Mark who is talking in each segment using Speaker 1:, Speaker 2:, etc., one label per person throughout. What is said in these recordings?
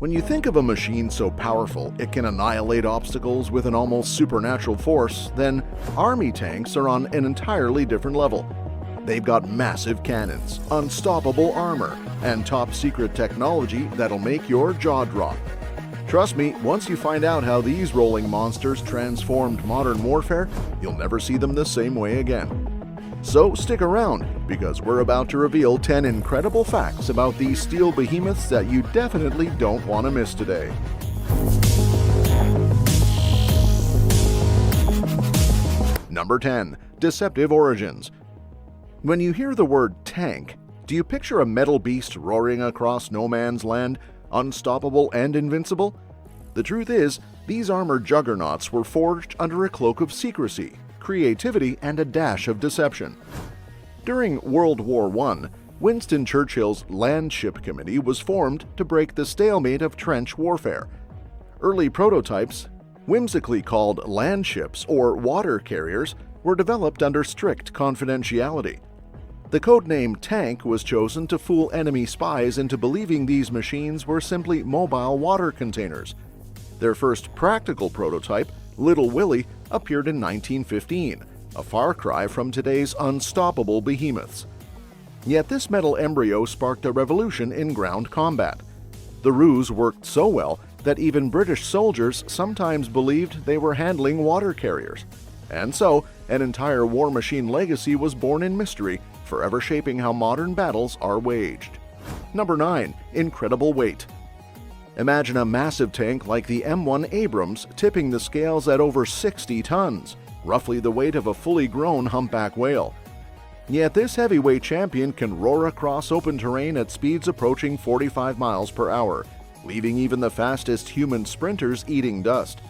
Speaker 1: When you think of a machine so powerful it can annihilate obstacles with an almost supernatural force, then army tanks are on an entirely different level. They've got massive cannons, unstoppable armor, and top-secret technology that'll make your jaw drop. Trust me, once you find out how these rolling monsters transformed modern warfare, you'll never see them the same way again. So stick around, because we're about to reveal 10 incredible facts about these steel behemoths that you definitely don't want to miss today. Number 10. Deceptive Origins. When you hear the word tank, do you picture a metal beast roaring across no man's land, unstoppable and invincible? The truth is, these armored juggernauts were forged under a cloak of secrecy, creativity, and a dash of deception. During World War I, Winston Churchill's Land Ship Committee was formed to break the stalemate of trench warfare. Early prototypes, whimsically called land ships or water carriers, were developed under strict confidentiality. The codename Tank was chosen to fool enemy spies into believing these machines were simply mobile water containers. Their first practical prototype, Little Willie, appeared in 1915, a far cry from today's unstoppable behemoths. Yet this metal embryo sparked a revolution in ground combat. The ruse worked so well that even British soldiers sometimes believed they were handling water carriers. And so, an entire war machine legacy was born in mystery, forever shaping how modern battles are waged. Number 9. Incredible weight. Imagine a massive tank like the M1 Abrams tipping the scales at over 60 tons, roughly the weight of a fully grown humpback whale. Yet this heavyweight champion can roar across open terrain at speeds approaching 45 miles per hour, leaving even the fastest human sprinters eating dust.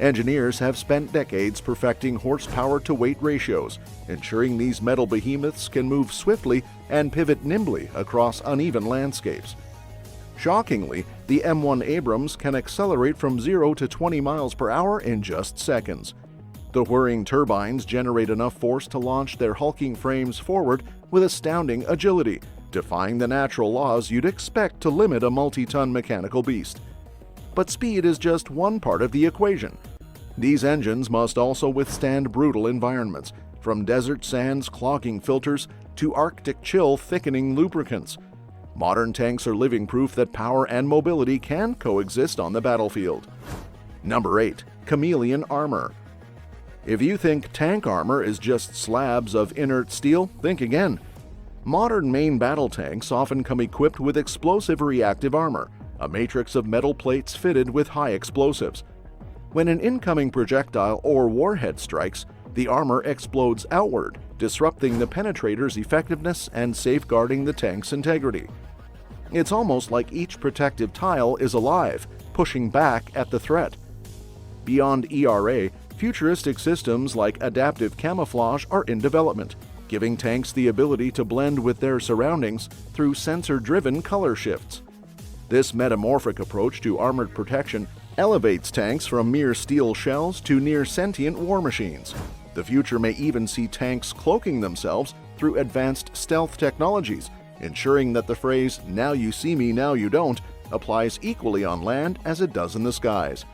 Speaker 1: Engineers have spent decades perfecting horsepower-to-weight ratios, ensuring these metal behemoths can move swiftly and pivot nimbly across uneven landscapes. Shockingly, the M1 Abrams can accelerate from 0 to 20 miles per hour in just seconds. The whirring turbines generate enough force to launch their hulking frames forward with astounding agility, defying the natural laws you'd expect to limit a multi-ton mechanical beast. But speed is just one part of the equation. These engines must also withstand brutal environments, from desert sands clogging filters to Arctic chill thickening lubricants. Modern tanks are living proof that power and mobility can coexist on the battlefield. Number 8. Chameleon Armor. If you think tank armor is just slabs of inert steel, think again. Modern main battle tanks often come equipped with explosive reactive armor, a matrix of metal plates fitted with high explosives. When an incoming projectile or warhead strikes, the armor explodes outward, disrupting the penetrator's effectiveness and safeguarding the tank's integrity. It's almost like each protective tile is alive, pushing back at the threat. Beyond ERA, futuristic systems like adaptive camouflage are in development, giving tanks the ability to blend with their surroundings through sensor-driven color shifts. This metamorphic approach to armored protection elevates tanks from mere steel shells to near-sentient war machines. The future may even see tanks cloaking themselves through advanced stealth technologies, ensuring that the phrase, "now you see me, now you don't," applies equally on land as it does in the skies.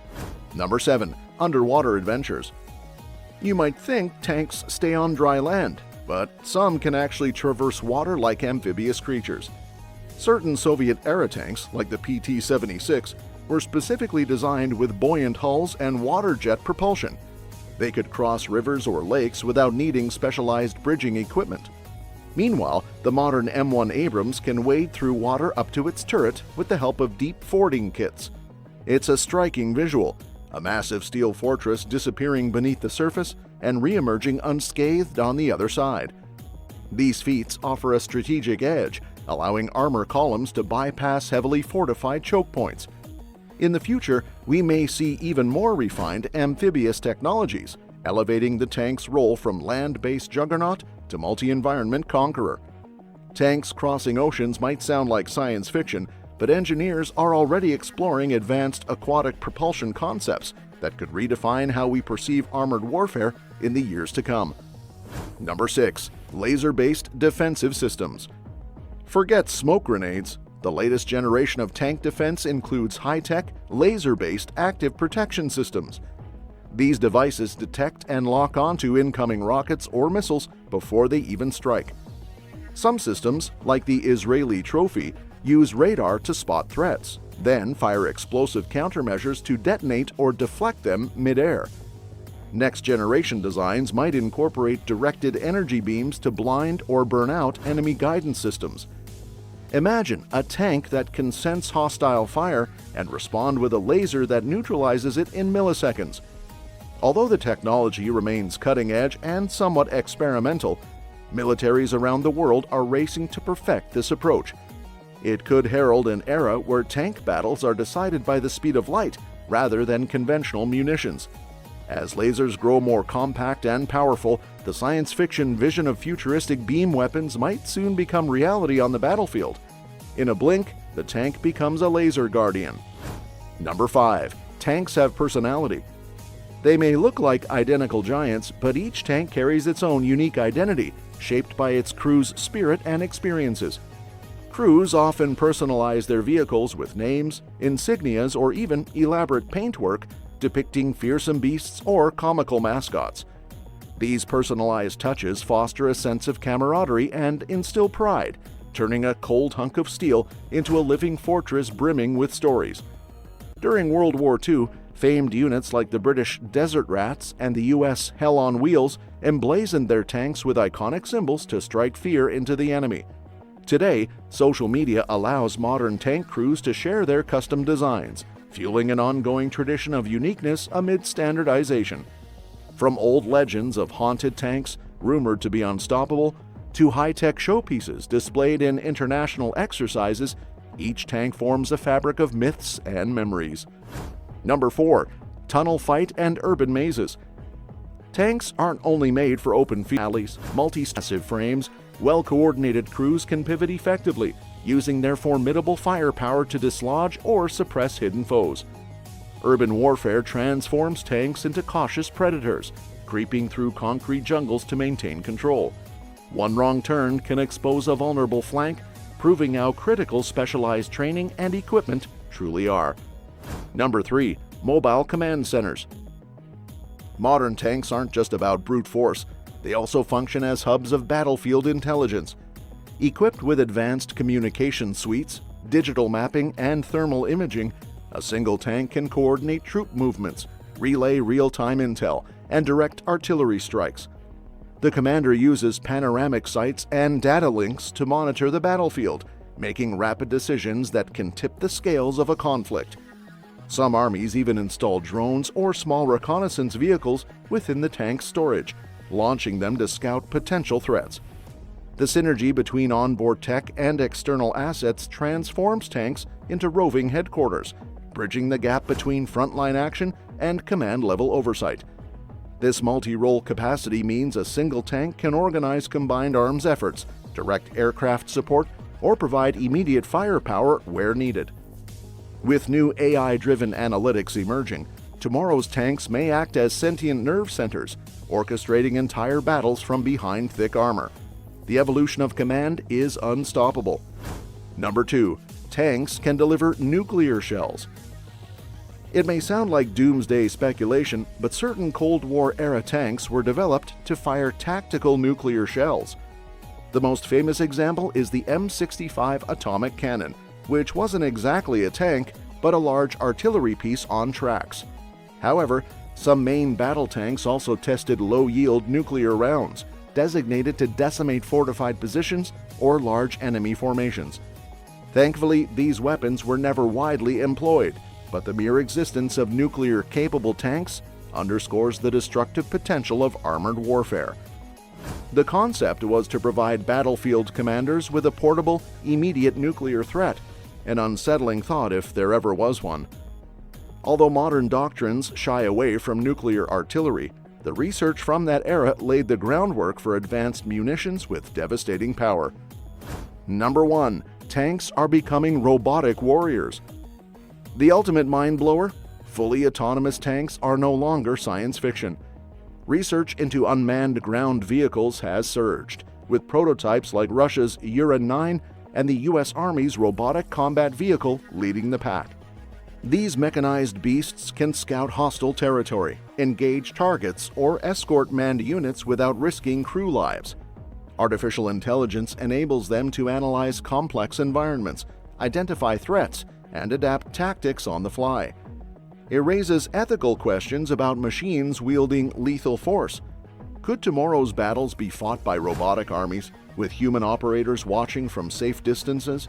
Speaker 1: Number 7. Underwater adventures. You might think tanks stay on dry land, but some can actually traverse water like amphibious creatures. Certain Soviet-era tanks, like the PT-76, were specifically designed with buoyant hulls and water jet propulsion. They could cross rivers or lakes without needing specialized bridging equipment. Meanwhile, the modern M1 Abrams can wade through water up to its turret with the help of deep fording kits. It's a striking visual, a massive steel fortress disappearing beneath the surface and re-emerging unscathed on the other side. These feats offer a strategic edge, allowing armor columns to bypass heavily fortified choke points. In the future, we may see even more refined amphibious technologies, elevating the tank's role from land-based juggernaut to multi-environment conqueror. Tanks crossing oceans might sound like science fiction, but engineers are already exploring advanced aquatic propulsion concepts that could redefine how we perceive armored warfare in the years to come. Number 6. Laser-based defensive systems. Forget smoke grenades. The latest generation of tank defense includes high-tech, laser-based active protection systems. These devices detect and lock onto incoming rockets or missiles before they even strike. Some systems, like the Israeli Trophy, use radar to spot threats, then fire explosive countermeasures to detonate or deflect them mid-air. Next-generation designs might incorporate directed energy beams to blind or burn out enemy guidance systems. Imagine a tank that can sense hostile fire and respond with a laser that neutralizes it in milliseconds. Although the technology remains cutting-edge and somewhat experimental, militaries around the world are racing to perfect this approach. It could herald an era where tank battles are decided by the speed of light rather than conventional munitions. As lasers grow more compact and powerful, the science fiction vision of futuristic beam weapons might soon become reality on the battlefield. In a blink, the tank becomes a laser guardian. Number 5. Tanks have personality. They may look like identical giants, but each tank carries its own unique identity, shaped by its crew's spirit and experiences. Crews often personalize their vehicles with names, insignias, or even elaborate paintwork depicting fearsome beasts or comical mascots. These personalized touches foster a sense of camaraderie and instill pride, turning a cold hunk of steel into a living fortress brimming with stories. During World War II, famed units like the British Desert Rats and the US Hell on Wheels emblazoned their tanks with iconic symbols to strike fear into the enemy. Today, social media allows modern tank crews to share their custom designs, fueling an ongoing tradition of uniqueness amid standardization. From old legends of haunted tanks, rumored to be unstoppable, to high-tech showpieces displayed in international exercises, each tank forms a fabric of myths and memories. Number 4. Tunnel fight and urban mazes. Tanks aren't only made for open alleys, multi-massive frames. Well-coordinated crews can pivot effectively, using their formidable firepower to dislodge or suppress hidden foes. Urban warfare transforms tanks into cautious predators, creeping through concrete jungles to maintain control. One wrong turn can expose a vulnerable flank, proving how critical specialized training and equipment truly are. Number 3. Mobile command centers. Modern tanks aren't just about brute force. They also function as hubs of battlefield intelligence. Equipped with advanced communication suites, digital mapping, and thermal imaging, a single tank can coordinate troop movements, relay real-time intel, and direct artillery strikes. The commander uses panoramic sights and data links to monitor the battlefield, making rapid decisions that can tip the scales of a conflict. Some armies even install drones or small reconnaissance vehicles within the tank's storage, launching them to scout potential threats. The synergy between onboard tech and external assets transforms tanks into roving headquarters, bridging the gap between frontline action and command-level oversight. This multi-role capacity means a single tank can organize combined arms efforts, direct aircraft support, or provide immediate firepower where needed. With new AI-driven analytics emerging, tomorrow's tanks may act as sentient nerve centers, orchestrating entire battles from behind thick armor. The evolution of command is unstoppable. Number 2. Tanks can deliver nuclear shells. It may sound like doomsday speculation, but certain Cold War-era tanks were developed to fire tactical nuclear shells. The most famous example is the M65 atomic cannon, which wasn't exactly a tank, but a large artillery piece on tracks. However, some main battle tanks also tested low-yield nuclear rounds, designated to decimate fortified positions or large enemy formations. Thankfully, these weapons were never widely employed, but the mere existence of nuclear-capable tanks underscores the destructive potential of armored warfare. The concept was to provide battlefield commanders with a portable, immediate nuclear threat, an unsettling thought if there ever was one. Although modern doctrines shy away from nuclear artillery, the research from that era laid the groundwork for advanced munitions with devastating power. Number 1. Tanks are becoming robotic warriors. The ultimate mind-blower? Fully autonomous tanks are no longer science fiction. Research into unmanned ground vehicles has surged, with prototypes like Russia's Uran-9 and the U.S. Army's robotic combat vehicle leading the pack. These mechanized beasts can scout hostile territory, engage targets, or escort manned units without risking crew lives. Artificial intelligence enables them to analyze complex environments, identify threats, and adapt tactics on the fly. It raises ethical questions about machines wielding lethal force. Could tomorrow's battles be fought by robotic armies, with human operators watching from safe distances?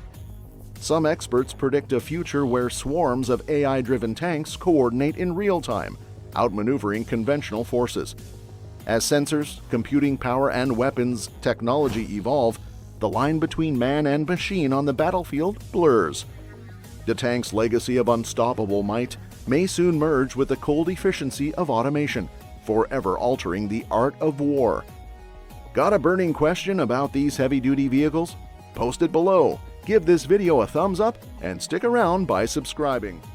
Speaker 1: Some experts predict a future where swarms of AI-driven tanks coordinate in real time, outmaneuvering conventional forces. As sensors, computing power, and weapons technology evolve, the line between man and machine on the battlefield blurs. The tank's legacy of unstoppable might may soon merge with the cold efficiency of automation, forever altering the art of war. Got a burning question about these heavy-duty vehicles? Post it below, give this video a thumbs up, and stick around by subscribing.